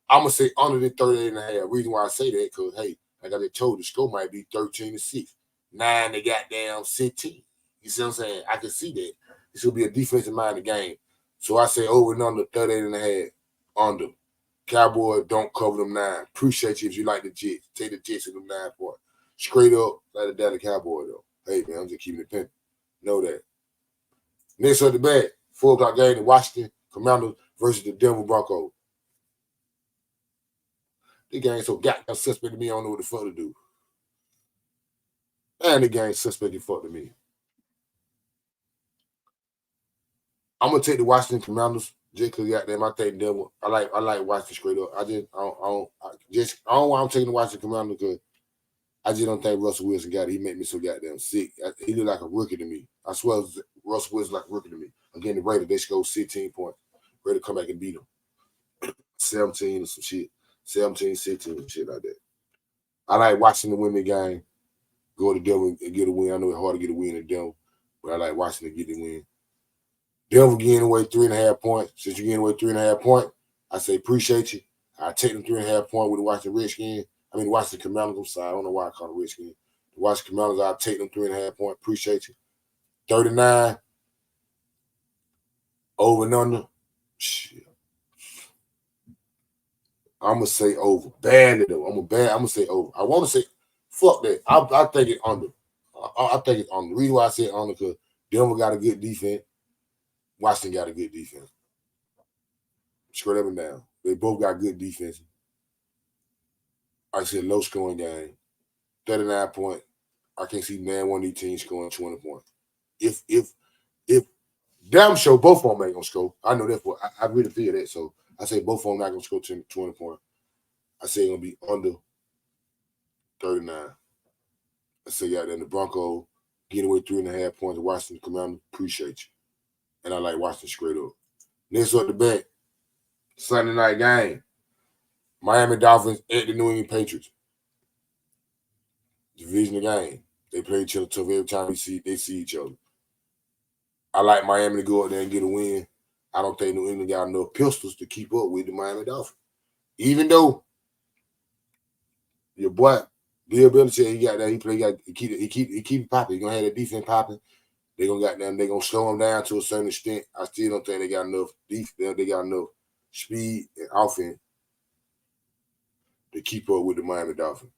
I'm going to say under the 38.5. Reason why I say that, because, hey, like I just told you, the score might be 13-6. 9 they got down 16. You see what I'm saying? I can see that. This will be a defensive-minded game. So I say over and under 38.5. Under. Cowboys don't cover them 9. Appreciate you if you like the Jets. Take the Jets in them 9 points. Straight up, like the Dallas Cowboys, though. Hey, man, I'm just keeping it pimping. Know that. Next up the bat, 4 o'clock game, the Washington Commanders versus the Denver Broncos. This game so goddamn suspect to me, I don't know what the fuck to do. And the game suspect as fuck to me. I'm going to take the Washington Commanders just because goddamn, I think Denver. I like Washington straight up. I don't want taking the Washington Commanders because I just don't think Russell Wilson got it. He made me so goddamn sick. He looked like a rookie to me. I swear Russell Wilson like a rookie to me. Again, the Raiders, they scored 16 points. Raiders come back and beat them. 17 or some shit. 17, 16 and shit like that. I like watching them win the game. Go to Denver and get a win. I know it's hard to get a win in Denver, but I like watching them get the win. Denver getting away 3.5 points. Since you're getting away 3.5 points, I say appreciate you. I take them 3.5 points with the Washington Redskins. I mean, Washington Commanders. I'm sorry. I don't know why I call them Redskins. The Washington Commanders, I'll take them 3.5 points. Appreciate you. 39. Over and under. Shit. I'm going to say over. Badly, though. I'm going to say over. I want to say, fuck that. I think it's under. I think it's under. The reason why I say under because Denver got a good defense. Washington got a good defense. Straight up and down. They both got good defense. I said low-scoring game. 39 points. I can't see man one of these teams scoring 20 points. If damn sure both of them ain't gonna score. I know that for I really feel that. So I say both of them not gonna score 20 points. I say it's gonna be under 39. I say yeah, then the Broncos getting away 3.5 points. Washington Commanders, appreciate you. And I like Washington straight up. Next up the bet. Sunday night game. Miami Dolphins at the New England Patriots. Division game. They play each other tough every time they see each other. I like Miami to go out there and get a win. I don't think New England got enough pistols to keep up with the Miami Dolphins. Even though your boy Bill Belichick, he got that. He keep it popping. He gonna have that defense popping. They gonna slow him down to a certain extent. I still don't think they got enough defense. They got enough speed and offense to keep up with the Miami Dolphins,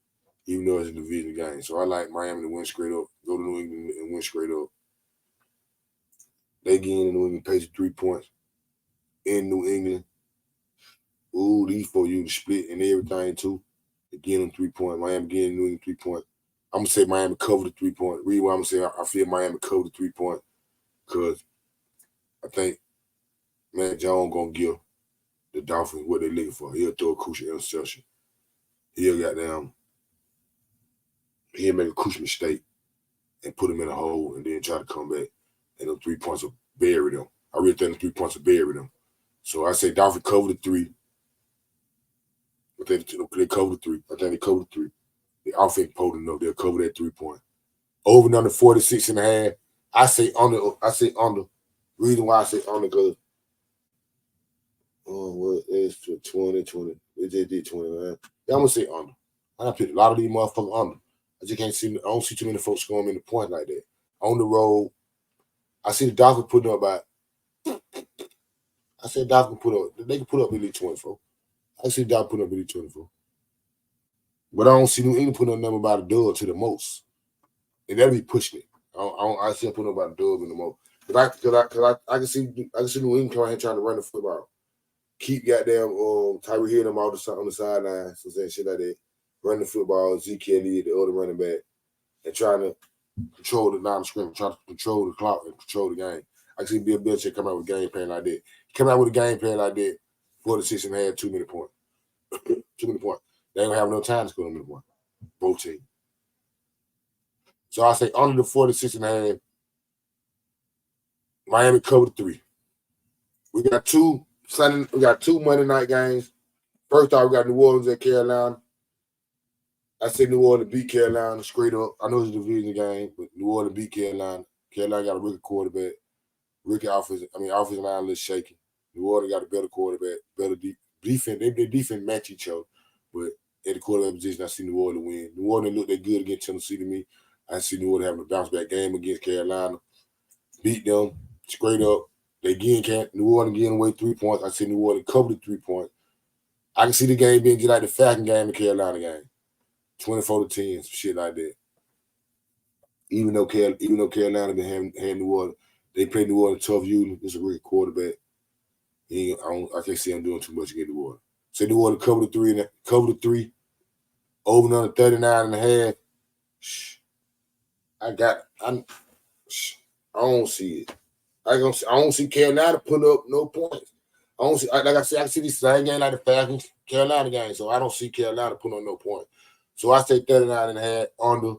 even though it's a division game. So I like Miami to win straight up. Go to New England and win straight up. They get in New England, pays 3 points in New England. Ooh, these for you to split and everything too. Again, them 3 points. Miami getting New England 3 points. I'm gonna say Miami cover the 3 point. Read what I'm gonna say. I feel Miami cover the 3 point because I think Matt Jones gonna give the Dolphins what they're looking for. He'll throw a crucial interception. He'll make a crucial mistake and put him in a hole and then try to come back. And the 3 points will bury them. I really think the 3 points will bury them. So I say Dolphins cover the 3. I think they cover the 3. I think they cover the 3. The offense potent enough. They'll cover that 3 point. Over and under 46.5. I say under. Reason why I say under because it's 20. They just did 20, man. Yeah, I'm gonna say under. I picked a lot of these motherfuckers under. I just can't see. I don't see too many folks scoring in the point like that. On the road, I see the Dolphins putting up about. I said Dolphins they can put up at least 24. I see the Dolphins putting up at least 24. But I don't see New England putting up number about a dub to the most. And they'll be pushing it. I see them putting up about a dub in the most. Because I can see New England coming here trying to run the football. Keep goddamn Tyree Hill them on the sideline, so saying shit like that. Run the football, Zeke Elliott, the other running back, and trying to control the line of scrimmage, trying to control the clock and control the game. I can see Bill Belichick come out with a game plan like that. Come out with a game plan like that, 46.5, 2 minute point. 2 minute point. They ain't gonna have no time to score 2 minute point. Both teams. So I say under the 46.5, Miami cover 3. We got two Monday night games. First off, we got New Orleans at Carolina. I say New Orleans beat Carolina straight up. I know it's a division game, but New Orleans beat Carolina. Carolina got a rookie quarterback. Offensive line a little shaky. New Orleans got a better quarterback, better defense. Their defense match each other, but at the quarterback position, I see New Orleans win. New Orleans looked that good against Tennessee to me. I see New Orleans having a bounce back game against Carolina. Beat them straight up. New Orleans getting away 3 points. I see New Orleans cover the 3 points. I can see the game being just like the Falcon game, the Carolina game. 24-10, some shit like that. Even though Carolina been having New Orleans, they play New Orleans tough unit. It's a rookie quarterback. I can't see him doing too much against New Orleans. So New Orleans cover the 3. Over and under 39.5. I don't see it. I don't see Carolina putting up no points. I don't see, like I said, I can see the same game like the Falcons Carolina game. So I don't see Carolina putting on no points. So I say 39.5 under.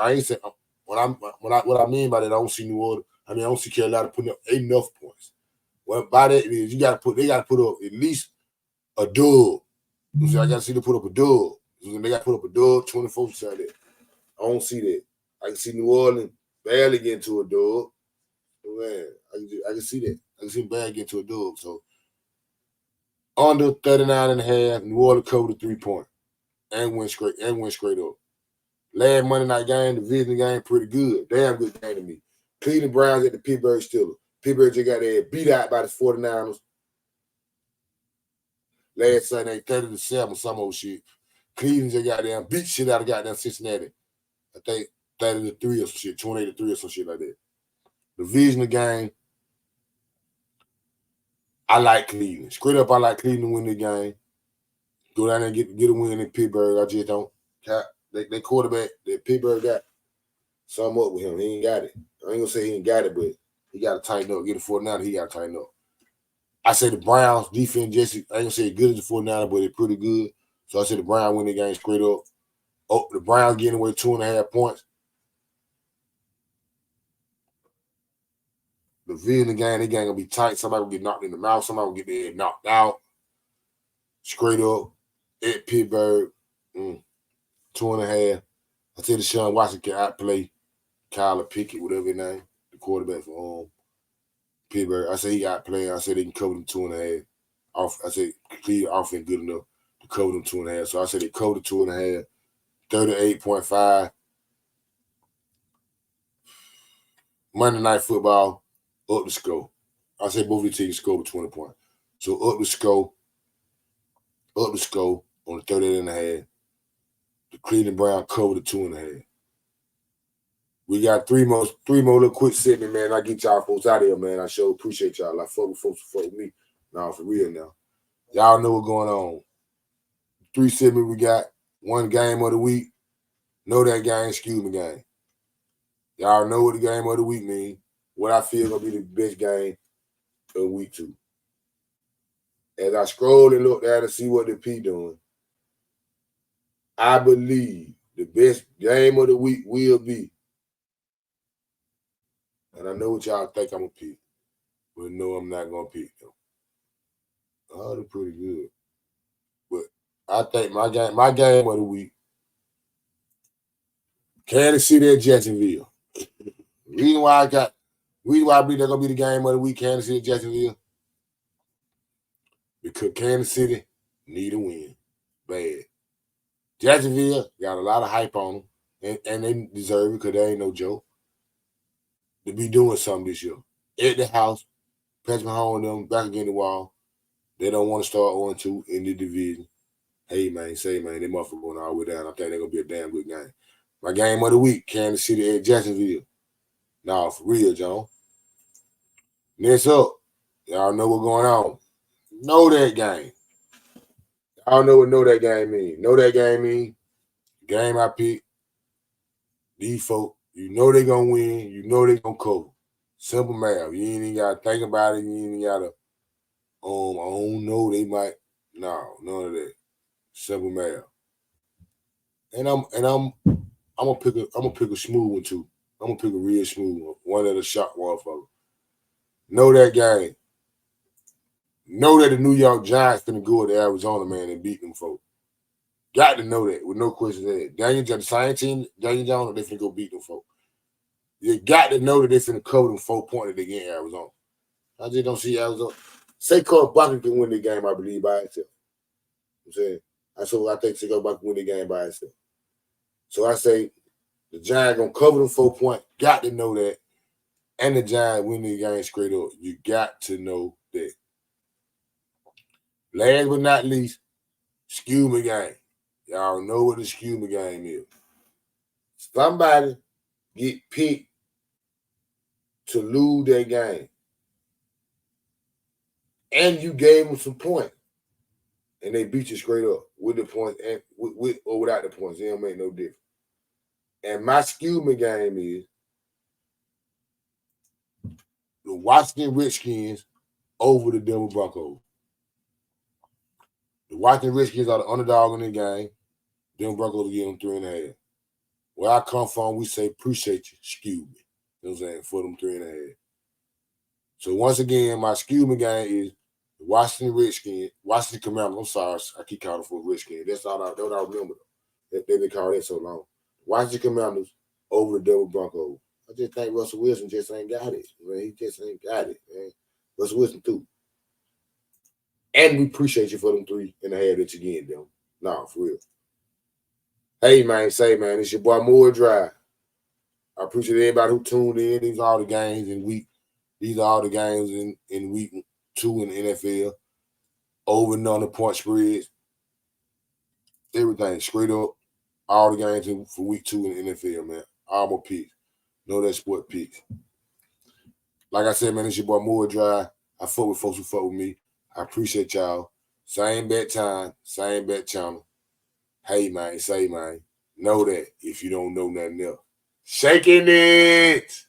I ain't saying what I mean by that. I don't see New Orleans. I don't see Carolina putting up enough points. Well, by that is they got to put up at least a dub. So I got to see them put up a dub. So they got to put up a dub 24 Sunday. I don't see that. I can see New Orleans barely getting to a dub. Man, I can see that. I can see them barely getting to a dub. So under 39.5, New Orleans cover the 3 point and win straight up. Last Monday night game, division game, pretty good. Damn good game to me. Cleveland Browns at the Pittsburgh Steelers. Pittsburgh just got their beat out by the 49ers. Last Sunday, 30-7, some old shit. Cleveland just got them beat shit out of goddamn Cincinnati. I think 30-3 or some shit, 28-3 or some shit like that. Divisional game. I like Cleveland. Straight up, I like Cleveland to win the game. Go down there and get a win in Pittsburgh. I just don't. They quarterback that Pittsburgh got something up with him. He ain't got it. I ain't gonna say he ain't got it, but he got to tighten up. Get a 49er, he got to tighten up. I say the Browns defense, I ain't gonna say as good as the 49er, but they're pretty good. So I say the Browns win the game straight up. Oh, the Browns getting away 2.5 points. The Division game, the game gonna be tight. Somebody will get knocked in the mouth. Somebody will get their head knocked out. Straight up at Pittsburgh, 2.5. I tell Deshaun Watson can outplay Kyler Pickett, whatever his name, the quarterback for Pittsburgh. I say he got playing. I say they can cover them 2.5. I say Cleveland offense good enough to cover them 2.5. So I say they cover the 2.5. 38.5. Monday Night Football, up the score. I say both of the teams score 20 points. So up the score on the 38.5. The Cleveland Browns cover the 2.5. We got three more little quick segment, man. I get y'all folks out of here, man. I sure appreciate y'all. Like folks with me. Now for real now. Y'all know what's going on. 3 segment we got. 1 game of the week. Know that game, excuse me game. Y'all know what the game of the week means. What I feel gonna be the best game of week 2. As I scroll and look at it and see what the P doing, I believe the best game of the week will be, and I know what y'all think I'm gonna pick, but no, I'm not gonna pick them. Oh, they're pretty good. But I think my game of the week, Kansas City at Jacksonville. Reason why I believe they're gonna be the game of the week, Kansas City at Jacksonville, because Kansas City need a win. Bad. Jacksonville got a lot of hype on them, and they deserve it because they ain't no joke. To be doing something this year. At the house, Patrick Mahomes them back against the wall. They don't want to start 1-2 in the division. Hey, man, they motherfucker going all the way down. I think they're going to be a damn good game. My game of the week, Kansas City at Jacksonville. Nah, for real, John. Next up, y'all know what's going on. Know that game. Y'all know what know that game mean. Know that game mean. Game I pick. These folks, you know they're going to win. You know they're going to cover. Simple math. You ain't even got to think about it. You ain't even got to, I don't know. They might. No, none of that. Simple math. And I'm gonna pick a smooth one too. I'm gonna pick a real smooth one of the shot motherfuckers. Know that game. Know that the New York Giants finna go to Arizona, man, and beat them folks. Got to know that with no questions asked. Daniel Jones, the same team, Daniel Jones, they finna go beat them folks. You got to know that they finna cover them 4 points that they get in Arizona. I just don't see Arizona. Saquon Barkley can win the game, I believe, by itself. I'm saying. I think Saquon Barkley can win the game by itself. So I say the Giants gonna cover them 4 points. Got to know that. And the Giants win the game straight up. You got to know that. Last but not least, Skuma game. Y'all know what the Skuma game is. Somebody get picked to lose that game. And you gave them some points. And they beat you straight up with the points and with or without the points. It don't make no difference. And my Skuma game is the Washington Redskins over the Denver Broncos. The Washington Redskins are the underdog in the game. Denver Broncos will give them 3.5. Where I come from, we say appreciate you, excuse me. You know what I'm saying? For them 3.5. So once again, my excuse me game is the Washington Redskins, Washington Commanders. I'm sorry, I keep calling for Redskins. That's all I remember. They've been calling that so long. Washington Commanders over the Denver Broncos. I just think Russell Wilson just ain't got it. Man, he just ain't got it, man. Russell Wilson too. And we appreciate you for them 3.5 that you getting them. Nah, for real. Hey, man, it's your boy Moore Drive. I appreciate everybody who tuned in. These are all the games in week. These are all the games in week 2 in the NFL. Over and under point spreads. Everything straight up. All the games for week 2 in the NFL, man. All my picks. Know that sport picks. Like I said, man, it's your boy Moore Drive. I fuck with folks who fuck with me. I appreciate y'all. Same bet time, same bet channel. Hey, man, know that if you don't know nothing else. Shaking it.